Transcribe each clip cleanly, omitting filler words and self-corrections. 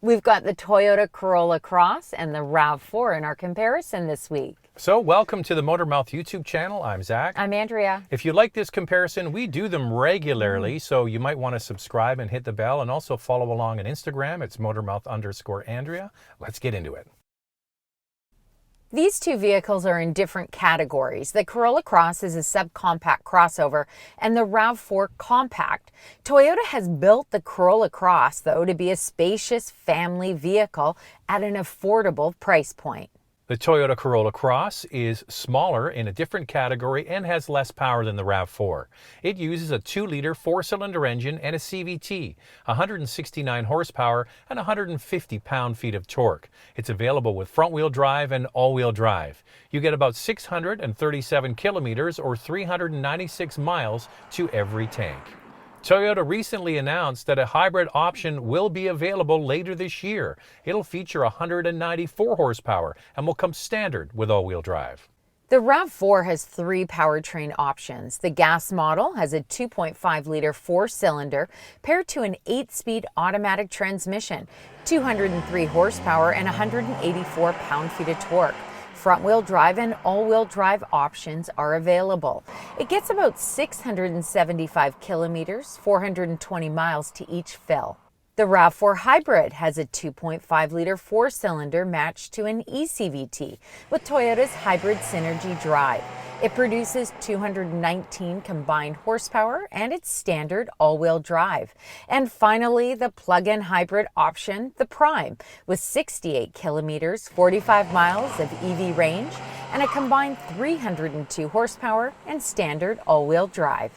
We've got the Toyota Corolla Cross and the RAV4 in our comparison this week. So welcome to the Motormouth YouTube channel. I'm Zach. I'm Andrea. If you like this comparison, we do them regularly, so you might want to subscribe and hit the bell, and also follow along on Instagram. It's Motormouth_Andrea. Let's get into it. These two vehicles are in different categories. The Corolla Cross is a subcompact crossover and the RAV4 compact. Toyota has built the Corolla Cross, though, to be a spacious family vehicle at an affordable price point. The Toyota Corolla Cross is smaller in a different category and has less power than the RAV4. It uses a 2-liter 4-cylinder engine and a CVT, 169 horsepower and 150 pound-feet of torque. It's available with front-wheel drive and all-wheel drive. You get about 637 kilometers or 396 miles to every tank. Toyota recently announced that a hybrid option will be available later this year. It'll feature 194 horsepower and will come standard with all-wheel drive. The RAV4 has 3 powertrain options. The gas model has a 2.5-liter 4-cylinder paired to an 8-speed automatic transmission, 203 horsepower and 184 pound-feet of torque. Front-wheel drive and all-wheel drive options are available. It gets about 675 kilometers, 420 miles to each fill. The RAV4 Hybrid has a 2.5-liter 4-cylinder matched to an eCVT with Toyota's Hybrid Synergy drive. It produces 219 combined horsepower and it's standard all-wheel drive. And finally, the plug-in hybrid option, the Prime, with 68 kilometers, 45 miles of EV range and a combined 302 horsepower and standard all-wheel drive.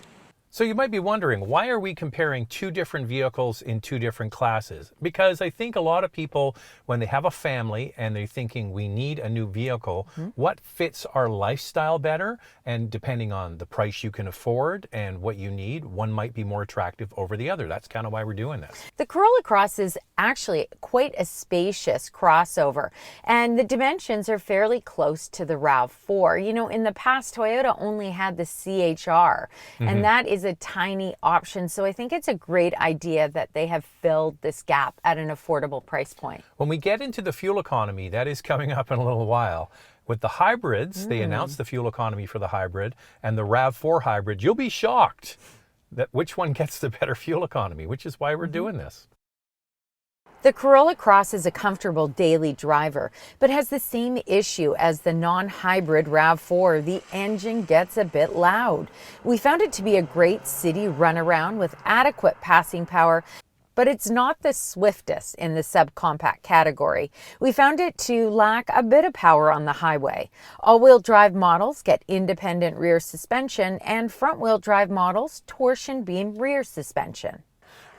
So you might be wondering, why are we comparing two different vehicles in two different classes? Because I think a lot of people, when they have a family and they're thinking we need a new vehicle, what fits our lifestyle better? And depending on the price you can afford and what you need, one might be more attractive over the other. That's kind of why we're doing this. The Corolla Cross is actually quite a spacious crossover, and the dimensions are fairly close to the RAV4. You know, in the past, Toyota only had the CHR, and that is a tiny option. So I think it's a great idea that they have filled this gap at an affordable price point. When we get into the fuel economy, that is coming up in a little while. With the hybrids, they announced the fuel economy for the hybrid and the RAV4 hybrid. You'll be shocked that which one gets the better fuel economy, which is why we're doing this. The Corolla Cross is a comfortable daily driver, but has the same issue as the non-hybrid RAV4. The engine gets a bit loud. We found it to be a great city runaround with adequate passing power, but it's not the swiftest in the subcompact category. We found it to lack a bit of power on the highway. All-wheel drive models get independent rear suspension, and front-wheel drive models torsion beam rear suspension.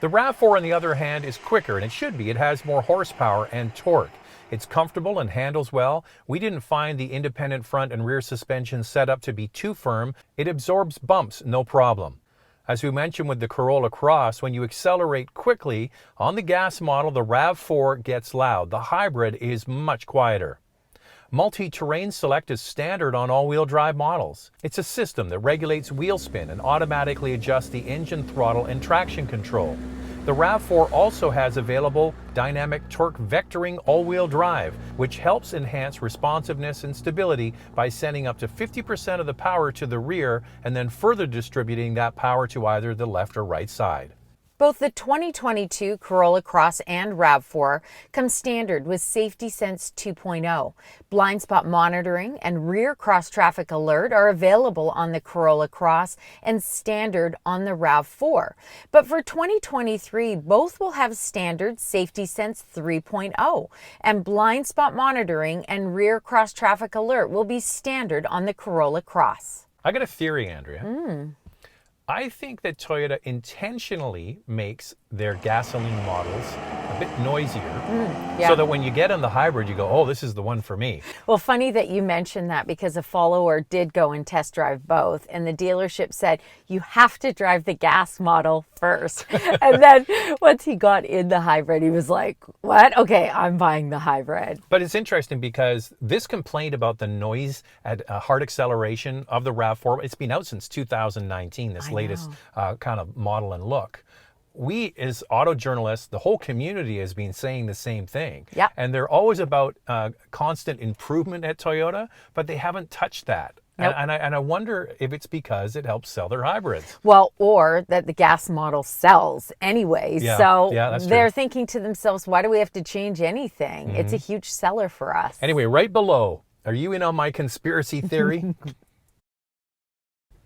The RAV4, on the other hand, is quicker, and it should be. It has more horsepower and torque. It's comfortable and handles well. We didn't find the independent front and rear suspension set up to be too firm. It absorbs bumps, no problem. As we mentioned with the Corolla Cross, when you accelerate quickly on the gas model, the RAV4 gets loud. The hybrid is much quieter. Multi-terrain select is standard on all-wheel drive models. It's a system that regulates wheel spin and automatically adjusts the engine throttle and traction control. The RAV4 also has available dynamic torque vectoring all-wheel drive, which helps enhance responsiveness and stability by sending up to 50% of the power to the rear and then further distributing that power to either the left or right side. Both the 2022 Corolla Cross and RAV4 come standard with Safety Sense 2.0. Blind spot monitoring and rear cross-traffic alert are available on the Corolla Cross and standard on the RAV4. But for 2023, both will have standard Safety Sense 3.0, and blind spot monitoring and rear cross-traffic alert will be standard on the Corolla Cross. I got a theory, Andrea. I think that Toyota intentionally makes their gasoline models a bit noisier so that when you get in the hybrid, you go, oh, this is the one for me. Well, funny that you mentioned that, because a follower did go and test drive both, and the dealership said you have to drive the gas model first. And then once he got in the hybrid, he was like, what? Okay, I'm buying the hybrid. But it's interesting because this complaint about the noise at hard acceleration of the RAV4, it's been out since 2019, this latest kind of model and look. we as auto journalists, the whole community has been saying the same thing. Yeah. And they're always about constant improvement at Toyota, but they haven't touched that. Nope. And I wonder if it's because it helps sell their hybrids. Well, or that the gas model sells anyway. Yeah, So yeah, that's they're true. thinking to themselves, why do we have to change anything? It's a huge seller for us. Anyway, right below, are you in on my conspiracy theory?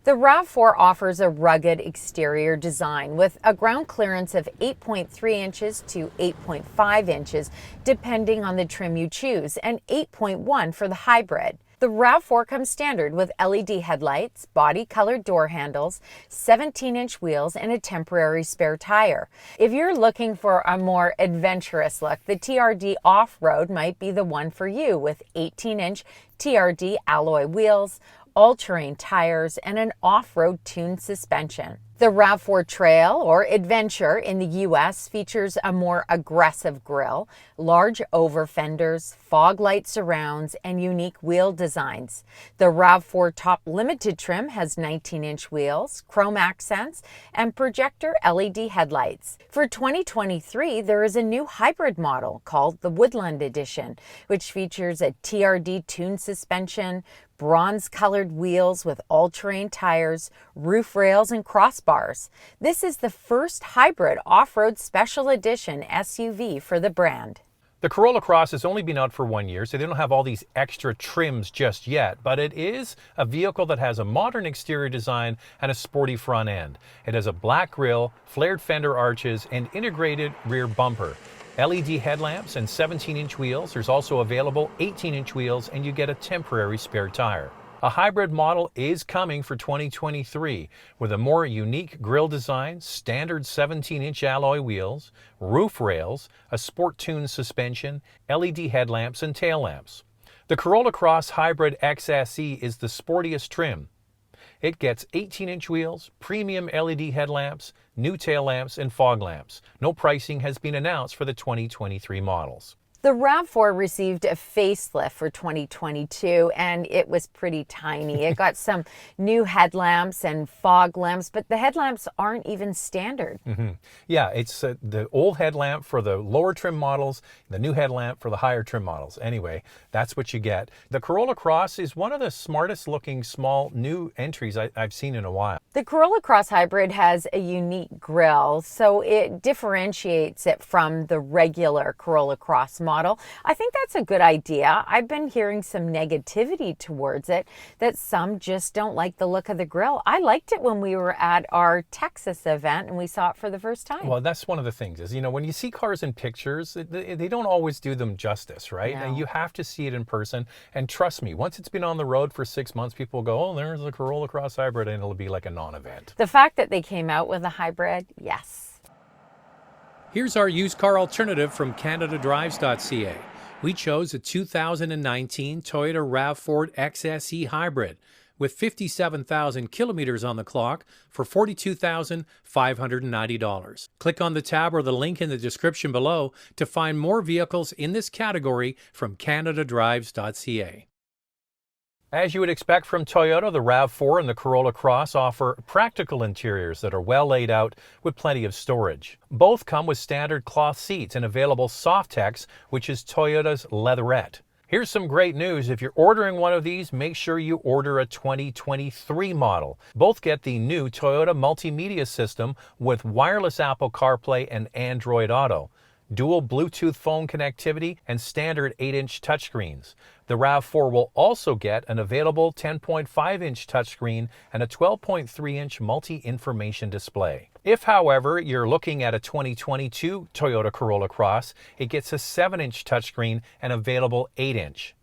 The RAV4 offers a rugged exterior design with a ground clearance of 8.3 inches to 8.5 inches, depending on the trim you choose, and 8.1 for the hybrid. The RAV4 comes standard with LED headlights, body-colored door handles, 17-inch wheels, and a temporary spare tire. If you're looking for a more adventurous look, the TRD Off-Road might be the one for you, with 18-inch TRD alloy wheels, all-terrain tires, and an off-road tuned suspension. The RAV4 Trail or Adventure in the U.S. features a more aggressive grille, large over fenders, fog light surrounds, and unique wheel designs. The RAV4 Top Limited trim has 19-inch wheels, chrome accents, and projector LED headlights. For 2023, there is a new hybrid model called the Woodland Edition, which features a TRD tuned suspension, bronze-colored wheels with all-terrain tires, roof rails, and crossbars. This is the first hybrid off-road special edition SUV for the brand. The Corolla Cross has only been out for 1 year, so they don't have all these extra trims just yet, but it is a vehicle that has a modern exterior design and a sporty front end. It has a black grille, flared fender arches, and integrated rear bumper. LED headlamps and 17-inch wheels. There's also available 18-inch wheels, and you get a temporary spare tire. A hybrid model is coming for 2023 with a more unique grille design, standard 17-inch alloy wheels, roof rails, a sport-tuned suspension, LED headlamps, and tail lamps. The Corolla Cross Hybrid XSE is the sportiest trim. It gets 18-inch wheels, premium LED headlamps, new tail lamps, and fog lamps. No pricing has been announced for the 2023 models. The RAV4 received a facelift for 2022, and it was pretty tiny. It got some new headlamps and fog lamps, but the headlamps aren't even standard. Yeah, it's the old headlamp for the lower trim models, the new headlamp for the higher trim models. Anyway, that's what you get. The Corolla Cross is one of the smartest looking small new entries I've seen in a while. The Corolla Cross Hybrid has a unique grille, so it differentiates it from the regular Corolla Cross model. I think that's a good idea. I've been hearing some negativity towards it, that some just don't like the look of the grille. I liked it when we were at our Texas event and we saw it for the first time. Well, that's one of the things is, you know, when you see cars in pictures, they don't always do them justice, right? No. And you have to see it in person. And trust me, once it's been on the road for 6 months, people go, oh, there's a Corolla Cross Hybrid, and it'll be like a non-event. The fact that they came out with a hybrid, yes. Here's our used car alternative from CanadaDrives.ca. We chose a 2019 Toyota RAV4 XSE Hybrid with 57,000 kilometers on the clock for $42,590. Click on the tab or the link in the description below to find more vehicles in this category from CanadaDrives.ca. As you would expect from Toyota, the RAV4 and the Corolla Cross offer practical interiors that are well laid out with plenty of storage. Both come with standard cloth seats and available softex, which is Toyota's leatherette. Here's some great news. If you're ordering one of these, make sure you order a 2023 model. Both get the new Toyota multimedia system with wireless Apple CarPlay and Android Auto, dual Bluetooth phone connectivity, and standard 8-inch touchscreens. The RAV4 will also get an available 10.5-inch touchscreen and a 12.3-inch multi-information display. If, however, you're looking at a 2022 Toyota Corolla Cross, it gets a 7-inch touchscreen and available 8-inch.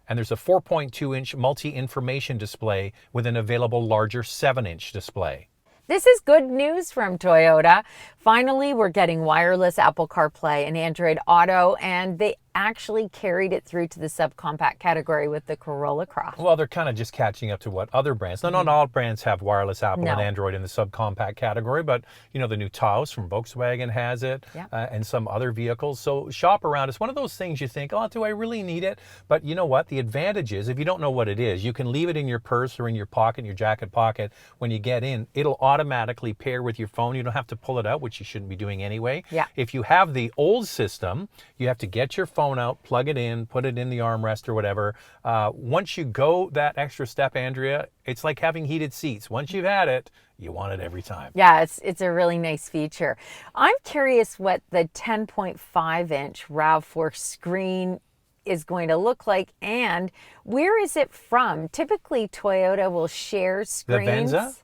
And there's a 4.2-inch multi-information display with an available larger 7-inch display. This is good news from Toyota. Finally, we're getting wireless Apple CarPlay and Android Auto, and they actually carried it through to the subcompact category with the Corolla Cross. Well, they're kind of just catching up to what other brands. Now, not all brands have wireless Apple and No. Android in the subcompact category, but you know, the new Taos from Volkswagen has it, Yeah. and some other vehicles. So shop around. It's one of those things you think, oh, do I really need it? But you know what? The advantage is, if you don't know what it is, you can leave it in your purse or in your pocket, in your jacket pocket. When you get in, it'll automatically pair with your phone. You don't have to pull it out, which you shouldn't be doing anyway. Yeah. If you have the old system, you have to get your phone out, plug it in, put it in the armrest or whatever. Once you go that extra step, Andrea, it's like having heated seats. Once you've had it, you want it every time. Yeah, it's a really nice feature. I'm curious what the 10.5-inch RAV4 screen is going to look like, and where is it from? Typically, Toyota will share screens. The Venza?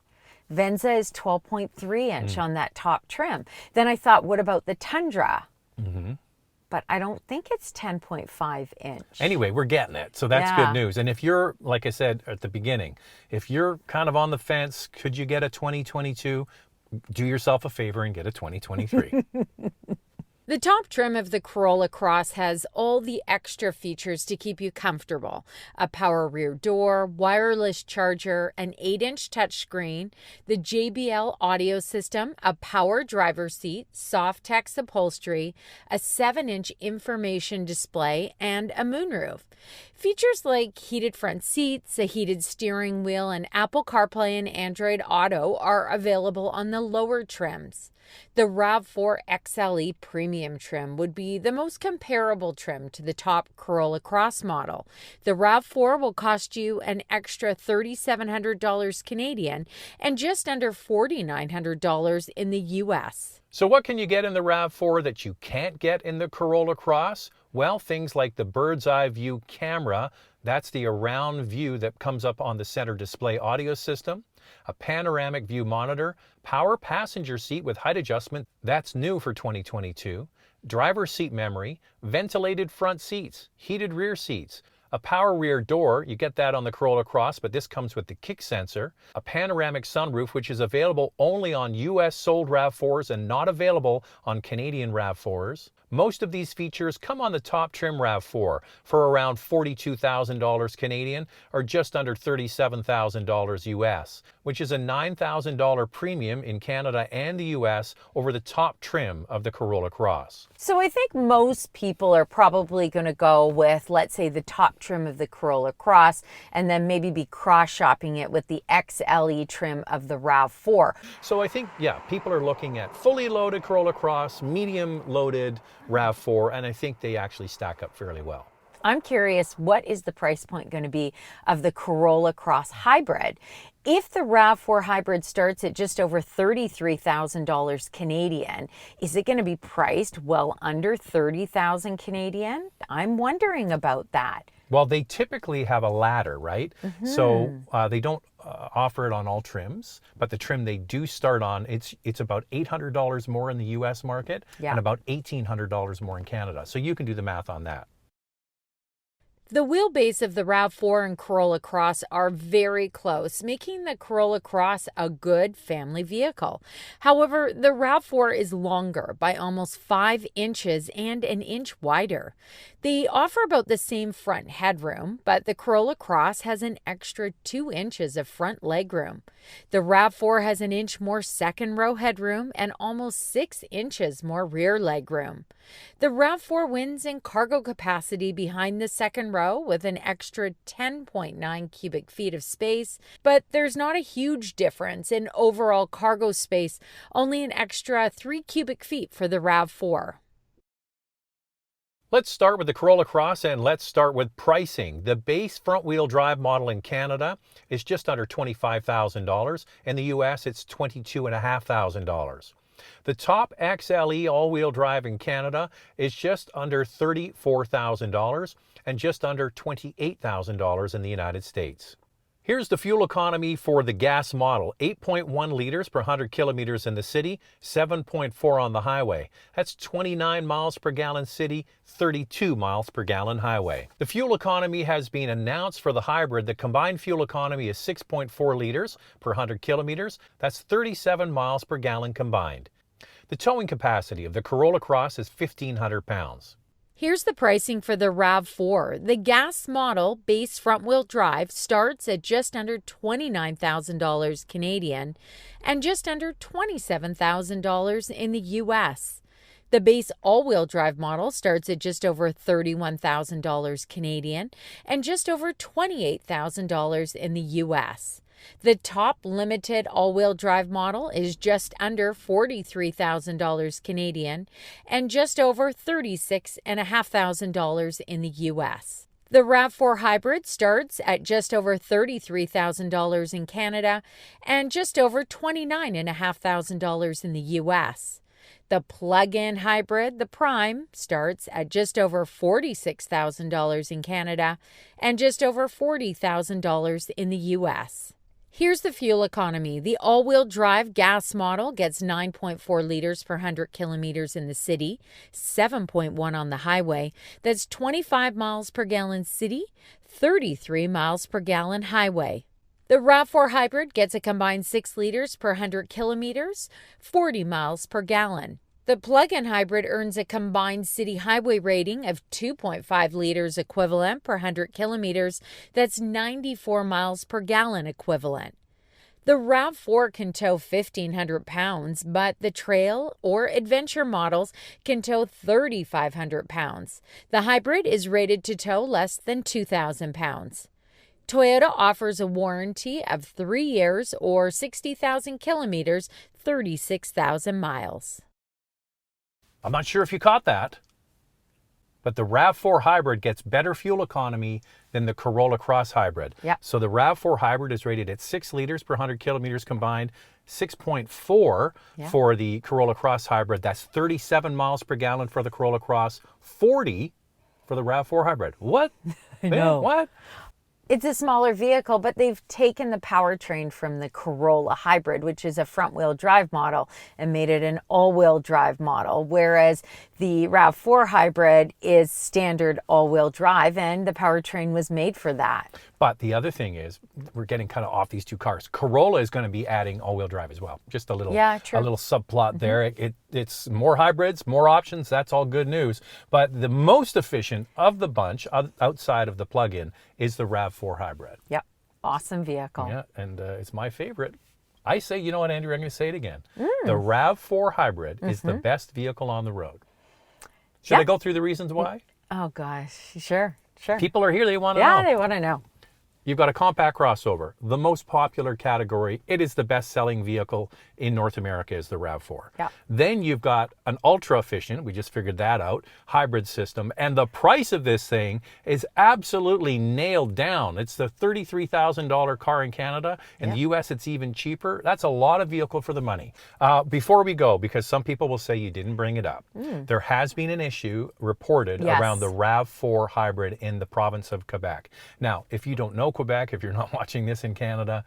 Venza is 12.3-inch on that top trim. Then I thought, what about the Tundra? But I don't think it's 10.5-inch. Anyway, we're getting it. So that's Yeah. good news. And if you're, like I said at the beginning, if you're kind of on the fence, could you get a 2022? Do yourself a favor and get a 2023. The top trim of the Corolla Cross has all the extra features to keep you comfortable. A power rear door, wireless charger, an 8-inch touchscreen, the JBL audio system, a power driver's seat, softex upholstery, a 7-inch information display, and a moonroof. Features like heated front seats, a heated steering wheel, and Apple Carplay and Android Auto are available on the lower trims. The RAV4 XLE Premium trim would be the most comparable trim to the top Corolla Cross model. The RAV4 will cost you an extra $3,700 Canadian and just under $4,900 in the US. So what can you get in the RAV4 that you can't get in the Corolla Cross? Well, things like the bird's eye view camera. That's the around view that comes up on the center display audio system. A panoramic view monitor, power passenger seat with height adjustment, that's new for 2022, driver seat memory, ventilated front seats, heated rear seats, a power rear door, you get that on the Corolla Cross, but this comes with the kick sensor, a panoramic sunroof, which is available only on US sold RAV4s and not available on Canadian RAV4s. Most of these features come on the top trim RAV4 for around $42,000 Canadian or just under $37,000 US, which is a $9,000 premium in Canada and the US over the top trim of the Corolla Cross. So I think most people are probably going to go with, let's say, the top trim of the Corolla Cross and then maybe be cross-shopping it with the XLE trim of the RAV4. So I think, yeah, people are looking at fully loaded Corolla Cross, medium loaded RAV4, and I think they actually stack up fairly well. I'm curious, what is the price point going to be of the Corolla Cross Hybrid? If the RAV4 Hybrid starts at just over $33,000 Canadian, is it going to be priced well under $30,000 Canadian? I'm wondering about that. Well, they typically have a ladder, right? So they don't offer it on all trims, but the trim they do start on, it's about $800 more in the US market and about $1,800 more in Canada. So you can do the math on that. The wheelbase of the RAV4 and Corolla Cross are very close, making the Corolla Cross a good family vehicle. However, the RAV4 is longer by almost 5 inches and an inch wider. They offer about the same front headroom, but the Corolla Cross has an extra 2 inches of front legroom. The RAV4 has an inch more second row headroom and almost 6 inches more rear legroom. The RAV4 wins in cargo capacity behind the second row with an extra 10.9 cubic feet of space, but there's not a huge difference in overall cargo space, only an extra 3 cubic feet for the RAV4. Let's start with the Corolla Cross and let's start with pricing. The base front-wheel drive model in Canada is just under $25,000. In the US, it's $22,500. The top XLE all-wheel drive in Canada is just under $34,000 and just under $28,000 in the United States. Here's the fuel economy for the gas model, 8.1 liters per 100 kilometers in the city, 7.4 on the highway. That's 29 miles per gallon city, 32 miles per gallon highway. The fuel economy has been announced for the hybrid. The combined fuel economy is 6.4 liters per 100 kilometers. That's 37 miles per gallon combined. The towing capacity of the Corolla Cross is 1,500 pounds. Here's the pricing for the RAV4. The gas model base front-wheel drive starts at just under $29,000 Canadian and just under $27,000 in the U.S. The base all-wheel drive model starts at just over $31,000 Canadian and just over $28,000 in the U.S. The top limited all-wheel drive model is just under $43,000 Canadian and just over $36,500 in the U.S. The RAV4 Hybrid starts at just over $33,000 in Canada and just over $29,500 in the U.S. The plug-in hybrid, the Prime, starts at just over $46,000 in Canada and just over $40,000 in the U.S. Here's the fuel economy. The all-wheel drive gas model gets 9.4 liters per 100 kilometers in the city, 7.1 on the highway. That's 25 miles per gallon city, 33 miles per gallon highway. The RAV4 Hybrid gets a combined 6 liters per 100 kilometers, 40 miles per gallon. The plug-in hybrid earns a combined city highway rating of 2.5 liters equivalent per 100 kilometers. That's 94 miles per gallon equivalent. The RAV4 can tow 1,500 pounds, but the trail or adventure models can tow 3,500 pounds. The hybrid is rated to tow less than 2,000 pounds. Toyota offers a warranty of 3 years or 60,000 kilometers, 36,000 miles. I'm not sure if you caught that, but the RAV4 Hybrid gets better fuel economy than the Corolla Cross Hybrid. Yep. So the RAV4 Hybrid is rated at 6 liters per 100 kilometers combined, 6.4 for the Corolla Cross Hybrid. That's 37 miles per gallon for the Corolla Cross, 40 for the RAV4 Hybrid. What? I know. What? It's a smaller vehicle, but they've taken the powertrain from the Corolla Hybrid, which is a front-wheel drive model, and made it an all-wheel drive model, whereas the RAV4 Hybrid is standard all-wheel drive, and the powertrain was made for that. But the other thing is, we're getting kind of off these two cars. Corolla is going to be adding all-wheel drive as well. Just a little subplot there. It's more hybrids, more options. That's all good news. But the most efficient of the bunch, outside of the plug-in, is the RAV4 Hybrid. Yep. Awesome vehicle. Yeah, and it's my favorite. I say, you know what, Andrew, I'm going to say it again. The RAV4 Hybrid is the best vehicle on the road. Should I go through the reasons why? Oh, gosh. Sure. People are here. They want to know. Yeah, they want to know. You've got a compact crossover, the most popular category. It is the best-selling vehicle in North America is the RAV4. Yeah. Then you've got an ultra-efficient, we just figured that out, hybrid system. And the price of this thing is absolutely nailed down. It's the $33,000 car in Canada. In the U.S., it's even cheaper. That's a lot of vehicle for the money. Before we go, because some people will say you didn't bring it up, there has been an issue reported around the RAV4 hybrid in the province of Quebec. Now, if you don't know Quebec, if you're not watching this in Canada,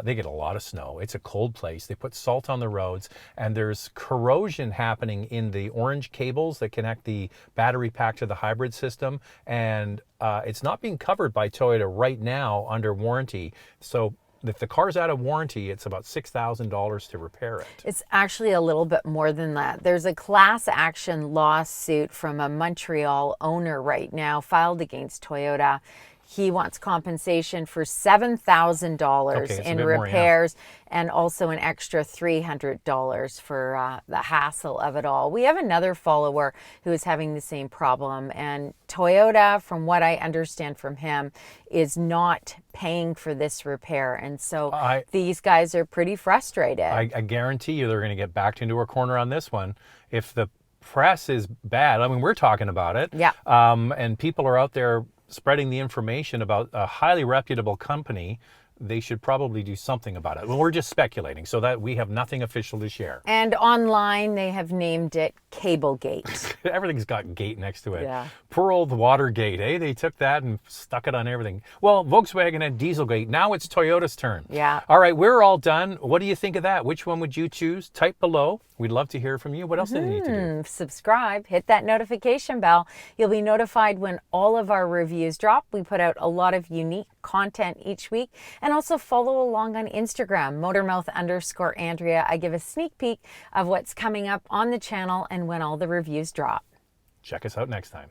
they get a lot of snow. It's a cold place. They put salt on the roads, and there's corrosion happening in the orange cables that connect the battery pack to the hybrid system, and it's not being covered by Toyota right now under warranty. So if the car's out of warranty, it's about $6,000 to repair it. It's actually a little bit more than that. There's a class action lawsuit from a Montreal owner right now filed against Toyota. He wants compensation for $7,000 in repairs and also an extra $300 for the hassle of it all. We have another follower who is having the same problem, and Toyota, from what I understand from him, is not paying for this repair. And so these guys are pretty frustrated. I guarantee you they're going to get backed into a corner on this one. If the press is bad, I mean, we're talking about it. Yeah. And people are out there spreading the information about a highly reputable company, they should probably do something about it. Well, we're just speculating, so that we have nothing official to share. And online, they have named it Cablegate. Everything's got gate next to it. Yeah. Poor old Watergate, eh? They took that and stuck it on everything. Well, Volkswagen had Dieselgate. Now it's Toyota's turn. Yeah. All right, we're all done. What do you think of that? Which one would you choose? Type below. We'd love to hear from you. What else do they need to do? Subscribe, hit that notification bell. You'll be notified when all of our reviews drop. We put out a lot of unique content each week. And also follow along on Instagram, Motormouth_Andrea. I give a sneak peek of what's coming up on the channel and when all the reviews drop. Check us out next time.